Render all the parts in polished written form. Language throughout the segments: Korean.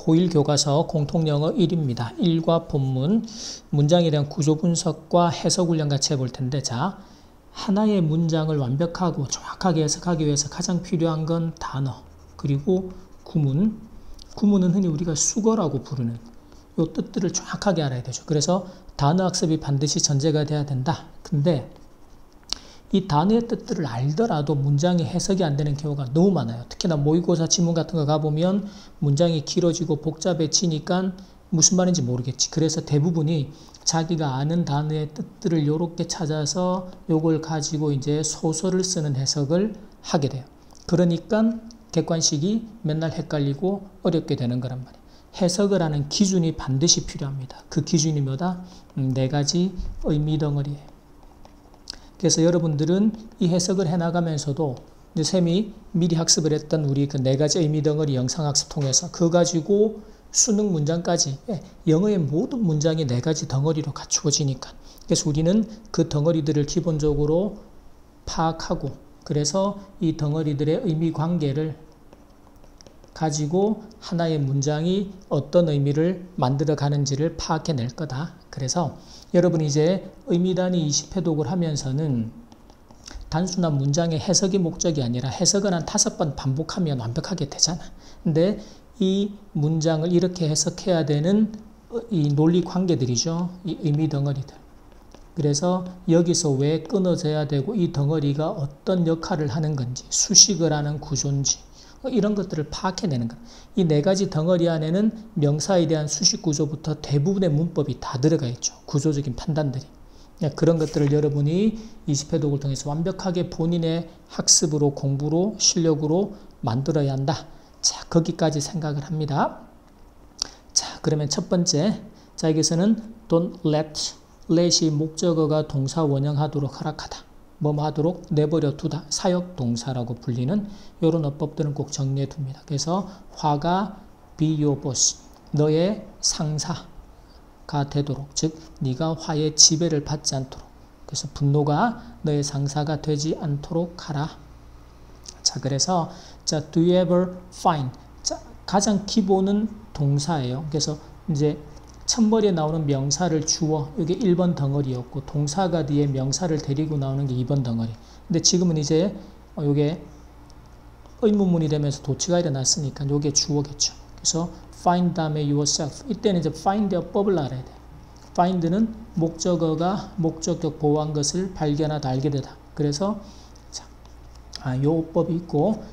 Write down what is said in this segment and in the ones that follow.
고1 교과서 공통영어 1입니다. 1과 본문, 문장에 대한 구조 분석과 해석 훈련 같이 해볼 텐데, 자, 하나의 문장을 완벽하고 정확하게 해석하기 위해서 가장 필요한 건 단어, 그리고 구문. 구문은 흔히 우리가 수거라고 부르는 요 뜻들을 정확하게 알아야 되죠. 그래서 단어 학습이 반드시 전제가 돼야 된다. 근데 이 단어의 뜻들을 알더라도 문장이 해석이 안 되는 경우가 너무 많아요. 특히나 모의고사 지문 같은 거 가보면 문장이 길어지고 복잡해지니까 무슨 말인지 모르겠지. 그래서 대부분이 자기가 아는 단어의 뜻들을 이렇게 찾아서 요걸 가지고 이제 소설을 쓰는 해석을 하게 돼요. 그러니까 객관식이 맨날 헷갈리고 어렵게 되는 거란 말이에요. 해석을 하는 기준이 반드시 필요합니다. 그 기준이 뭐다? 4가지 의미 덩어리예요. 그래서 여러분들은 이 해석을 해나가면서도 이제 쌤이 미리 학습을 했던 우리 그 4가지 의미 덩어리 영상학습 통해서 그거 가지고 수능 문장까지 영어의 모든 문장이 4가지 덩어리로 갖추어지니까 그래서 우리는 그 덩어리들을 기본적으로 파악하고 그래서 이 덩어리들의 의미 관계를 가지고 하나의 문장이 어떤 의미를 만들어 가는지를 파악해낼 거다. 그래서 여러분이 이제 의미단위 20회독을 하면서는 단순한 문장의 해석이 목적이 아니라 해석을 한 5번 반복하면 완벽하게 되잖아. 근데 이 문장을 이렇게 해석해야 되는 이 논리 관계들이죠. 이 의미 덩어리들. 그래서 여기서 왜 끊어져야 되고 이 덩어리가 어떤 역할을 하는 건지, 수식을 하는 구조인지 이런 것들을 파악해내는 것. 이 4가지 덩어리 안에는 명사에 대한 수식 구조부터 대부분의 문법이 다 들어가 있죠. 구조적인 판단들이. 그런 것들을 여러분이 20회독을 통해서 완벽하게 본인의 학습으로, 공부로, 실력으로 만들어야 한다. 자, 거기까지 생각을 합니다. 자, 그러면 첫 번째. 자, 여기서는 don't let이 목적어가 동사 원형하도록 허락하다. 뭐 하도록 내버려 두다. 사역 동사라고 불리는 이런 어법들은 꼭 정리해 둡니다. 그래서 화가 be your boss. 너의 상사가 되도록. 즉 네가 화의 지배를 받지 않도록. 그래서 분노가 너의 상사가 되지 않도록 하라. 자, 그래서 자, do you ever find. 자, 가장 기본은 동사예요. 그래서 이제 첫머리에 나오는 명사를 주어, 이게 1번 덩어리였고 동사가 뒤에 명사를 데리고 나오는 게 2번 덩어리. 근데 지금은 이제 이게 의문문이 되면서 도치가 일어났으니까 이게 주어겠죠. 그래서 find 다음에 yourself. 이때는 이제 find의 어법을 알아야 돼. find는 목적어가 목적격 보호한 것을 발견하다, 알게 되다. 그래서 요 어법이 있고,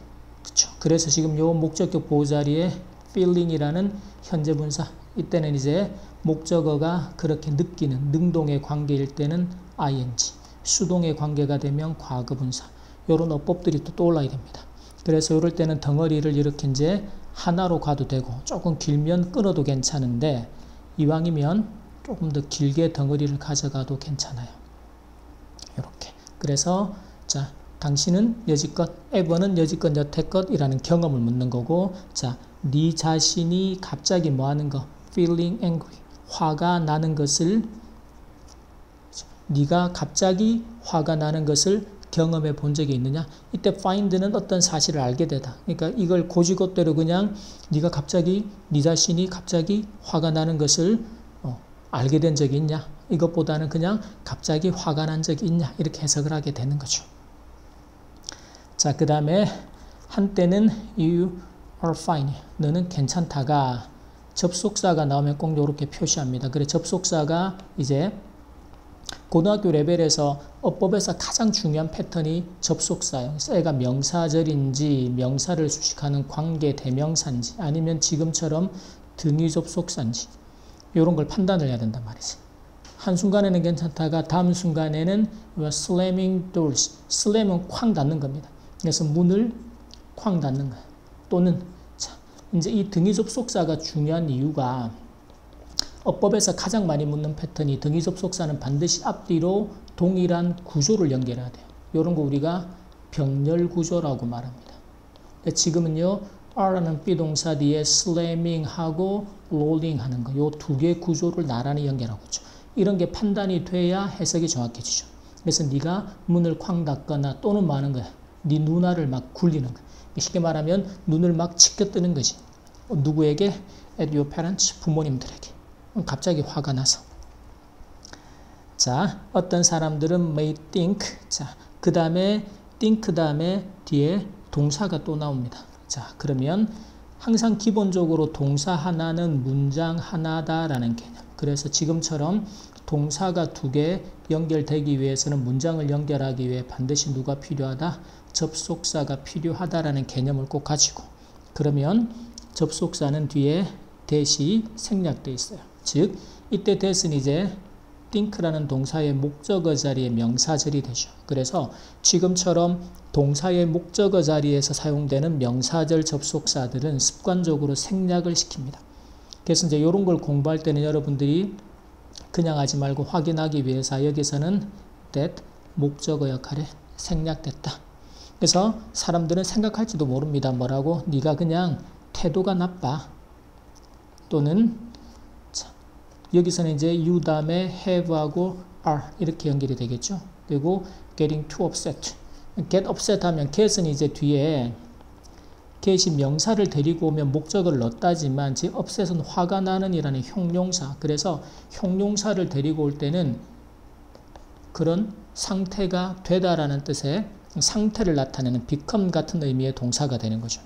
그쵸. 그래서 지금 요 목적격 보호 자리에 feeling이라는 현재 분사. 이때는 이제 목적어가 그렇게 느끼는 능동의 관계일 때는 ing, 수동의 관계가 되면 과거분사. 이런 어법들이 또 떠올라야 됩니다. 그래서 이럴 때는 덩어리를 이렇게 이제 하나로 가도 되고 조금 길면 끊어도 괜찮은데 이왕이면 조금 더 길게 덩어리를 가져가도 괜찮아요. 이렇게. 그래서 자, 당신은 여지껏, ever는 여지껏 여태껏이라는 경험을 묻는 거고, 자, 네 자신이 갑자기 뭐 하는 거? feeling angry. 화가 나는 것을, 네가 갑자기 화가 나는 것을 경험해 본 적이 있느냐? 이때 find는 어떤 사실을 알게 되다. 그러니까 이걸 고지것대로 그냥 네가 갑자기, 네 자신이 갑자기 화가 나는 것을 알게 된 적이 있냐? 이것보다는 그냥 갑자기 화가 난 적이 있냐? 이렇게 해석을 하게 되는 거죠. 자, 그 다음에 한때는 you are fine. 너는 괜찮다가 접속사가 나오면 꼭 이렇게 표시합니다. 그래, 접속사가 이제 고등학교 레벨에서 어법에서 가장 중요한 패턴이 접속사예요. 얘가 명사절인지 명사를 수식하는 관계 대명사인지 아니면 지금처럼 등위 접속사인지 이런 걸 판단을 해야 된단 말이지. 한순간에는 괜찮다가 다음 순간에는 slamming doors. slam은 쾅 닫는 겁니다. 그래서 문을 쾅 닫는 거예요. 또는 자, 이제 이 등위 접속사가 중요한 이유가 어법에서 가장 많이 묻는 패턴이 등위 접속사는 반드시 앞뒤로 동일한 구조를 연결해야 돼요. 이런 거 우리가 병렬 구조라고 말합니다. 지금은요, R라는 비동사 뒤에 slamming하고 rolling 하는 거, 요 두 개의 구조를 나란히 연결하고 있죠. 이런 게 판단이 돼야 해석이 정확해지죠. 그래서 네가 문을 쾅 닫거나 또는 뭐 하는 거야? 네 누나를 막 굴리는 거야. 쉽게 말하면 눈을 막 치켜뜨는 거지. 누구에게? at your parents, 부모님들에게. 갑자기 화가 나서. 자, 어떤 사람들은 may think. 자, 그 다음에 think 다음에 뒤에 동사가 또 나옵니다. 자, 그러면 항상 기본적으로 동사 하나는 문장 하나다라는 개념. 그래서 지금처럼 동사가 두 개 연결되기 위해서는 문장을 연결하기 위해 반드시 누가 필요하다? 접속사가 필요하다라는 개념을 꼭 가지고, 그러면 접속사는 뒤에 that이 생략되어 있어요. 즉 이때 that은 이제 think라는 동사의 목적어 자리에 명사절이 되죠. 그래서 지금처럼 동사의 목적어 자리에서 사용되는 명사절 접속사들은 습관적으로 생략을 시킵니다. 그래서 이제 이런 걸 공부할 때는 여러분들이 그냥 하지 말고 확인하기 위해서 여기서는 that 목적어 역할에 생략됐다. 그래서 사람들은 생각할지도 모릅니다. 뭐라고? 네가 그냥 태도가 나빠. 또는 자, 여기서는 이제 you 다음에 have하고 are 이렇게 연결이 되겠죠. 그리고 getting too upset. get upset 하면 get은 이제 뒤에 get이 명사를 데리고 오면 목적어를 넣었다지만 지금 upset은 화가 나는 이라는 형용사. 그래서 형용사를 데리고 올 때는 그런 상태가 되다라는 뜻의 상태를 나타내는 become 같은 의미의 동사가 되는 거죠.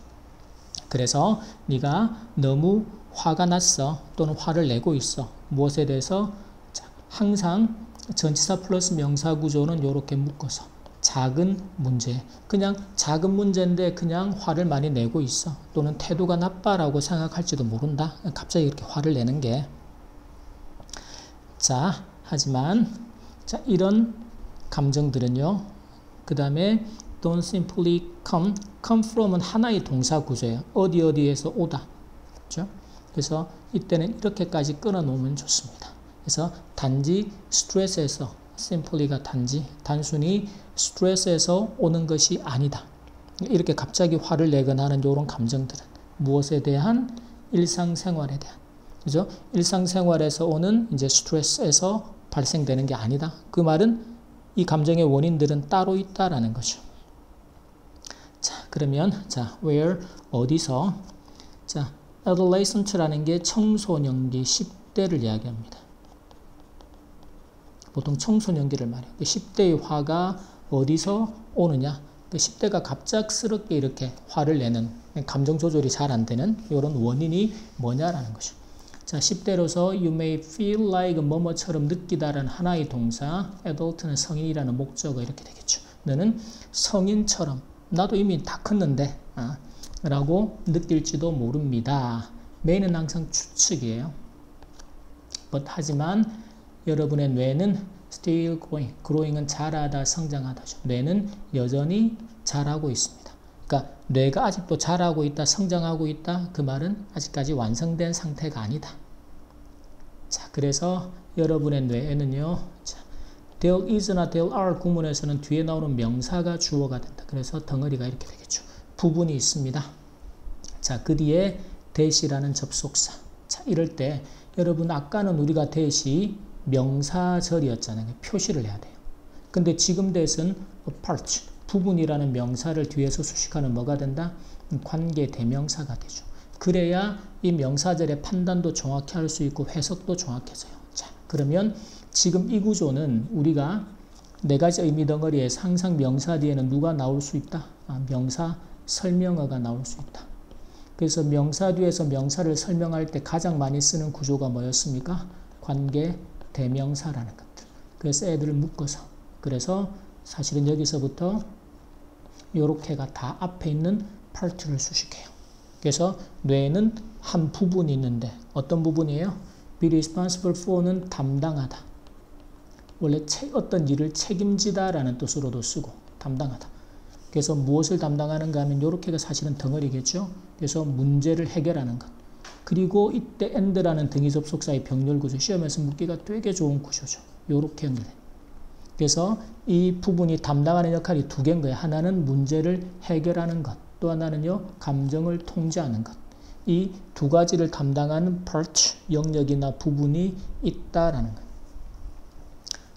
그래서 네가 너무 화가 났어 또는 화를 내고 있어. 무엇에 대해서? 자, 항상 전치사 플러스 명사 구조는 이렇게 묶어서 작은 문제, 그냥 작은 문제인데 그냥 화를 많이 내고 있어. 또는 태도가 나빠라고 생각할지도 모른다. 갑자기 이렇게 화를 내는 게. 자, 하지만 자, 이런 감정들은요. 그 다음에 don't simply come from은 하나의 동사 구조예요. 어디에서 오다. 그렇죠? 그래서 이때는 이렇게까지 끊어놓으면 좋습니다. 그래서 단지 스트레스에서 simply가 단순히 스트레스에서 오는 것이 아니다. 이렇게 갑자기 화를 내거나 하는 이런 감정들은 무엇에 대한? 일상생활에 대한. 그죠? 일상생활에서 오는 이제 스트레스에서 발생되는 게 아니다. 그 말은 이 감정의 원인들은 따로 있다라는 거죠. 자, 그러면 자, where 어디서? 자, adolescent라는 게 청소년기 10대를 이야기합니다. 보통 청소년기를 말해요. 10대의 화가 어디서 오느냐? 10대가 갑작스럽게 이렇게 화를 내는, 감정 조절이 잘 안 되는 이런 원인이 뭐냐라는 거죠. 자, 10대로서 you may feel like 뭐뭐처럼 느끼다라는 하나의 동사, adult는 성인이라는 목적어 이렇게 되겠죠. 너는 성인처럼 나도 이미 다 컸는데 라고 느낄지도 모릅니다. may는 항상 추측이에요. but 하지만 여러분의 뇌는 still growing은 자라다, 성장하다죠. 뇌는 여전히 자라고 있습니다. 그러니까 뇌가 아직도 자라고 있다, 성장하고 있다. 그 말은 아직까지 완성된 상태가 아니다. 자, 그래서 여러분의 뇌에는요. 자, there is나 there are 구문에서는 뒤에 나오는 명사가 주어가 된다. 그래서 덩어리가 이렇게 되겠죠. 부분이 있습니다. 자, 그 뒤에 that이라는 접속사. 자, 이럴 때 여러분 아까는 우리가 that이 명사절이었잖아요. 표시를 해야 돼요. 근데 지금 that은 a part, 부분이라는 명사를 뒤에서 수식하는 뭐가 된다? 관계 대명사가 되죠. 그래야 이 명사절의 판단도 정확히 할 수 있고 해석도 정확해져요. 자, 그러면 지금 이 구조는 우리가 네 가지 의미 덩어리에서 항상 명사 뒤에는 누가 나올 수 있다? 명사 설명어가 나올 수 있다. 그래서 명사 뒤에서 명사를 설명할 때 가장 많이 쓰는 구조가 뭐였습니까? 관계 대명사라는 것들. 그래서 애들을 묶어서. 그래서 사실은 여기서부터 요렇게가 다 앞에 있는 파트를 수식해요. 그래서 뇌에는 한 부분이 있는데 어떤 부분이에요? be responsible for는 담당하다. 원래 어떤 일을 책임지다라는 뜻으로도 쓰고 담당하다. 그래서 무엇을 담당하는가 하면 요렇게가 사실은 덩어리겠죠. 그래서 문제를 해결하는 것. 그리고 이때 and라는 등위 접속사의 병렬 구조, 시험에서 묻기가 되게 좋은 구조죠. 요렇게 연결해. 그래서 이 부분이 담당하는 역할이 두 개인 거예요. 하나는 문제를 해결하는 것, 또 하나는요 감정을 통제하는 것. 이 두 가지를 담당하는 part, 영역이나 부분이 있다라는 거예요.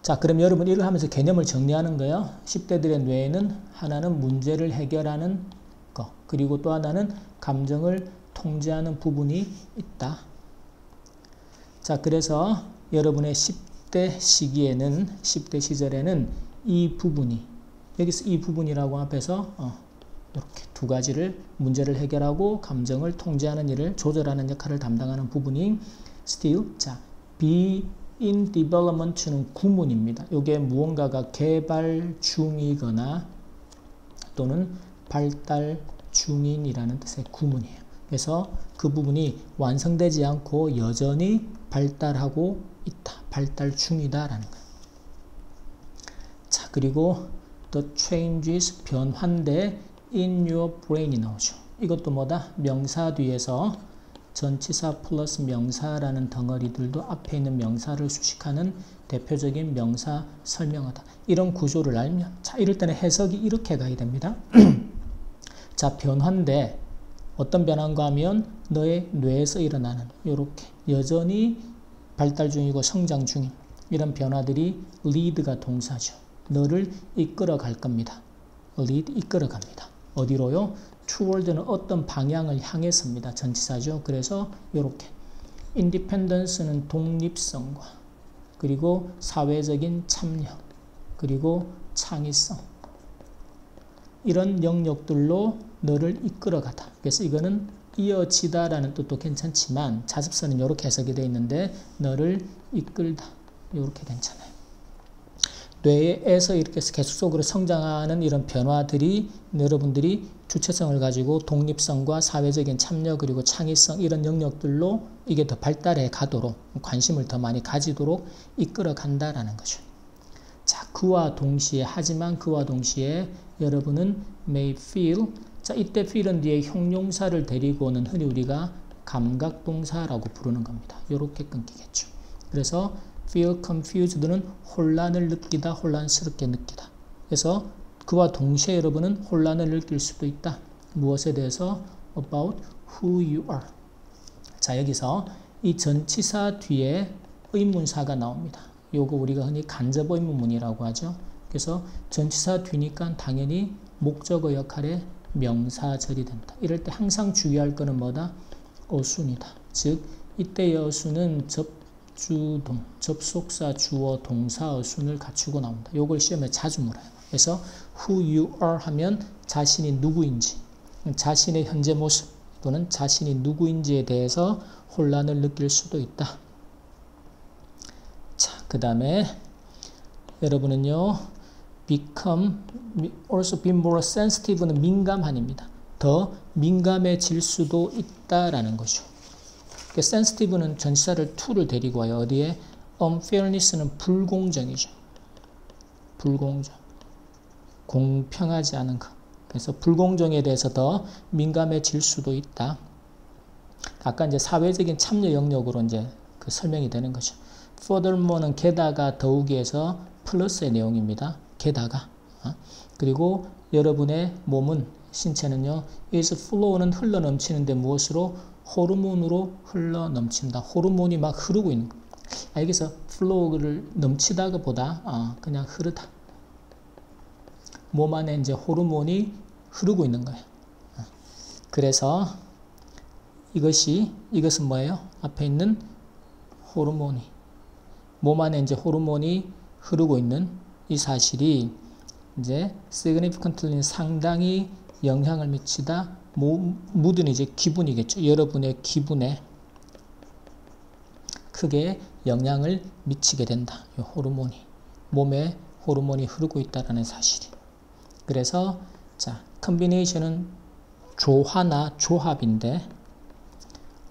자, 그럼 여러분 이걸 하면서 개념을 정리하는 거예요. 10대들의 뇌에는 하나는 문제를 해결하는 것, 그리고 또 하나는 감정을 통제하는 부분이 있다. 자, 그래서 여러분의 10대 시기에는 10대 시절에는 이 부분이 여기서 이 부분이라고 앞에서 이렇게 두 가지를 문제를 해결하고 감정을 통제하는 일을 조절하는 역할을 담당하는 부분이 still 자, be in development는 구문입니다. 이게 무언가가 개발 중이거나 또는 발달 중인이라는 뜻의 구문이에요. 그래서 그 부분이 완성되지 않고 여전히 발달하고 있다. 발달 중이다라는 거예요. 자, 그리고 the changes 변화인데 in your brain이 나오죠. 이것도 뭐다? 명사 뒤에서 전치사 플러스 명사라는 덩어리들도 앞에 있는 명사를 수식하는 대표적인 명사 설명어다. 이런 구조를 알면 자, 이럴 때는 해석이 이렇게 가야 됩니다. 자, 변화인데 어떤 변화인가 하면 너의 뇌에서 일어나는 이렇게 여전히 발달 중이고 성장 중인 이런 변화들이 lead가 동사죠. 너를 이끌어 갈 겁니다. lead 이끌어 갑니다. 어디로요? toward는 어떤 방향을 향해서입니다. 전치사죠. 그래서 이렇게 independence는 독립성과 그리고 사회적인 참여 그리고 창의성 이런 영역들로 너를 이끌어가다. 그래서 이거는 이어지다라는 뜻도 괜찮지만 자습서는 이렇게 해석이 되어 있는데 너를 이끌다 이렇게 괜찮아요. 뇌에서 이렇게 계속적으로 성장하는 이런 변화들이 여러분들이 주체성을 가지고 독립성과 사회적인 참여 그리고 창의성 이런 영역들로 이게 더 발달해 가도록 관심을 더 많이 가지도록 이끌어 간다라는 거죠. 자, 그와 동시에 하지만 그와 동시에 여러분은 may feel 자, 이때 feel은 뒤에 형용사를 데리고 오는 흔히 우리가 감각동사라고 부르는 겁니다. 이렇게 끊기겠죠. 그래서 feel confused는 혼란을 느끼다, 혼란스럽게 느끼다. 그래서 그와 동시에 여러분은 혼란을 느낄 수도 있다. 무엇에 대해서? about who you are. 자, 여기서 이 전치사 뒤에 의문사가 나옵니다. 요거 우리가 흔히 간접 의문문이라고 하죠. 그래서 전치사 뒤니까 당연히 목적어 역할의 명사절이 된다. 이럴 때 항상 주의할 거는 뭐다? 어순이다. 즉 이때의 어순은 접주동, 접속사, 주어, 동사 어순을 갖추고 나온다. 요걸 시험에 자주 물어요. 그래서 who you are 하면 자신이 누구인지, 자신의 현재 모습 또는 자신이 누구인지에 대해서 혼란을 느낄 수도 있다. 자, 그 다음에 여러분은요 also be more sensitive는 민감한입니다. 더 민감해질 수도 있다라는 거죠. 그러니까 sensitive는 전치사를 to를 데리고 와요. 어디에? unfairness는 불공정이죠. 불공정. 공평하지 않은 것. 그래서 불공정에 대해서 더 민감해질 수도 있다. 아까 이제 사회적인 참여 영역으로 이제 그 설명이 되는 거죠. furthermore는 게다가 더욱이에서 플러스의 내용입니다. 게다가 그리고 여러분의 몸은 신체는요 is flow는 흘러 넘치는데 무엇으로? 호르몬으로 흘러 넘친다. 호르몬이 막 흐르고 있는 거예요. 여기서 flow를 넘치다가 보다 그냥 흐르다. 몸 안에 이제 호르몬이 흐르고 있는 거예요. 그래서 이것은 뭐예요? 앞에 있는 호르몬이 몸 안에 이제 호르몬이 흐르고 있는 이 사실이 이제 significantly 상당히 영향을 미치다. mood는 이제 기분이겠죠. 여러분의 기분에 크게 영향을 미치게 된다. 이 호르몬이 몸에 호르몬이 흐르고 있다라는 사실이. 그래서 자, combination은 조화나 조합인데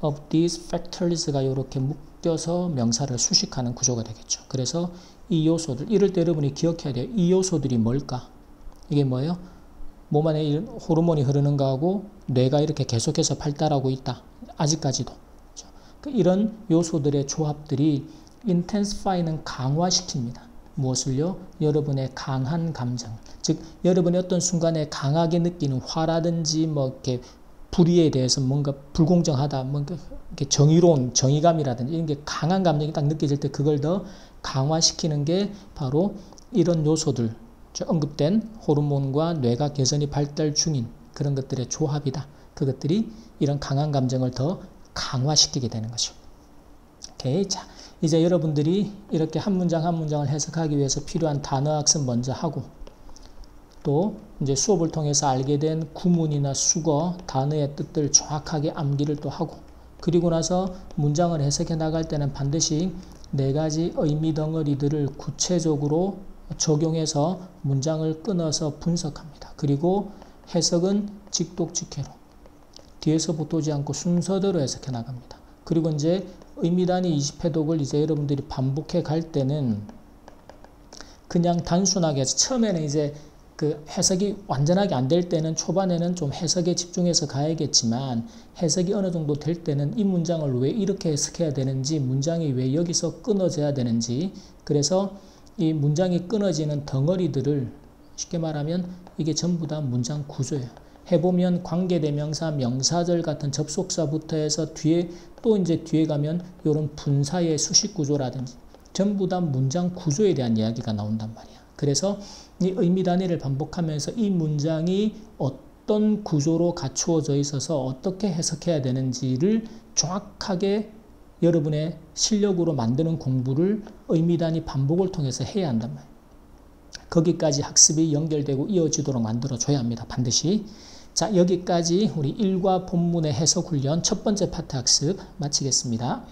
of these factors가 이렇게 묶여서 명사를 수식하는 구조가 되겠죠. 그래서 이 요소들, 이럴 때 여러분이 기억해야 돼요. 이 요소들이 뭘까? 이게 뭐예요? 몸 안에 호르몬이 흐르는 거하고 뇌가 이렇게 계속해서 발달하고 있다. 아직까지도. 그렇죠? 이런 요소들의 조합들이 intensify는 강화시킵니다. 무엇을요? 여러분의 강한 감정. 즉, 여러분이 어떤 순간에 강하게 느끼는 화라든지 뭐 이렇게 불의에 대해서 뭔가 불공정하다, 뭔가 이렇게 정의로운 정의감이라든지 이런 게 강한 감정이 딱 느껴질 때 그걸 더 강화시키는 게 바로 이런 요소들, 언급된 호르몬과 뇌가 여전히 발달 중인 그런 것들의 조합이다. 그것들이 이런 강한 감정을 더 강화시키게 되는 거죠. 오케이. 자, 이제 여러분들이 이렇게 한 문장 한 문장을 해석하기 위해서 필요한 단어 학습 먼저 하고, 또 이제 수업을 통해서 알게 된 구문이나 수거, 단어의 뜻들 정확하게 암기를 또 하고, 그리고 나서 문장을 해석해 나갈 때는 반드시 4가지 의미 덩어리들을 구체적으로 적용해서 문장을 끊어서 분석합니다. 그리고 해석은 직독직해로 뒤에서 붙오지 않고 순서대로 해석해 나갑니다. 그리고 이제 의미 단위 20회독을 이제 여러분들이 반복해 갈 때는 그냥 단순하게 해서 처음에는 이제 그 해석이 완전하게 안 될 때는 초반에는 좀 해석에 집중해서 가야겠지만, 해석이 어느 정도 될 때는 이 문장을 왜 이렇게 해석해야 되는지, 문장이 왜 여기서 끊어져야 되는지, 그래서 이 문장이 끊어지는 덩어리들을 쉽게 말하면 이게 전부 다 문장 구조예요. 해보면 관계대명사, 명사절 같은 접속사부터 해서 뒤에 또 이제 뒤에 가면 이런 분사의 수식 구조라든지 전부 다 문장 구조에 대한 이야기가 나온단 말이야. 그래서 이 의미 단위를 반복하면서 이 문장이 어떤 구조로 갖추어져 있어서 어떻게 해석해야 되는지를 정확하게 여러분의 실력으로 만드는 공부를 의미 단위 반복을 통해서 해야 한단 말이에요. 거기까지 학습이 연결되고 이어지도록 만들어줘야 합니다. 반드시. 자, 여기까지 우리 일과 본문의 해석 훈련 첫 번째 파트 학습 마치겠습니다.